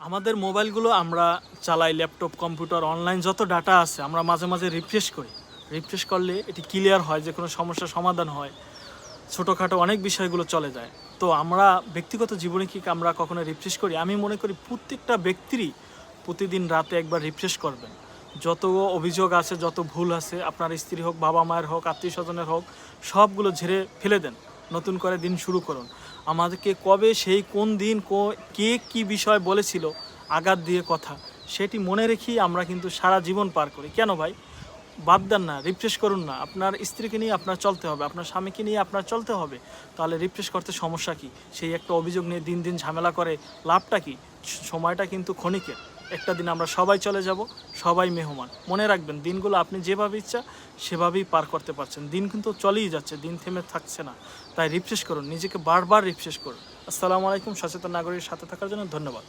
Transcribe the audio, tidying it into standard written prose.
আমাদের মোবাইলগুলো আমরা চালাই, ল্যাপটপ, কম্পিউটার, অনলাইন যত ডাটা আছে আমরা মাঝে মাঝে রিফ্রেশ করি। রিফ্রেশ করলে এটি ক্লিয়ার হয়, যে কোনো সমস্যার সমাধান হয়, ছোটোখাটো অনেক বিষয়গুলো চলে যায়। তো আমরা ব্যক্তিগত জীবনে কি আমরা কখনো রিফ্রেশ করি? আমি মনে করি প্রত্যেকটা ব্যক্তিরই প্রতিদিন রাতে একবার রিফ্রেশ করবেন। যত অভিযোগ আছে, যত ভুল আছে, আপনার স্ত্রী হোক, বাবা মায়ের হোক, আত্মীয় স্বজনের হোক, সবগুলো ঝেড়ে ফেলে দেন, নতুন করে দিন শুরু করুন। আমাদেরকে কবে সেই কোন দিন কে কী বিষয় বলেছিল আঘাত দিয়ে কথা, সেটি মনে রেখেই আমরা কিন্তু সারা জীবন পার করি। কেন ভাই? বাদ দেন না, রিফ্রেশ করুন না। আপনার স্ত্রীকে নিয়ে আপনার চলতে হবে, আপনার স্বামীকে নিয়ে আপনার চলতে হবে, তাহলে রিফ্রেশ করতে সমস্যা কী? সেই একটা অভিযোগ নিয়ে দিন দিন ঝামেলা করে লাভটা কী? সময়টা কিন্তু ক্ষণিকের। একটা দিন আমরা সবাই চলে যাব, সবাই মেহমান। মনে রাখবেন, দিনগুলো আপনি যেভাবে ইচ্ছা সেভাবেই পার করতে পারছেন। দিন কিন্তু চলেই যাচ্ছে, দিন থেমে থাকছে না। তাই রিফ্রেশ করুন, নিজেকে বারবার রিফ্রেশ করুন। আসসালামু আলাইকুম। সচেতন নাগরিকের সাথে থাকার জন্য ধন্যবাদ।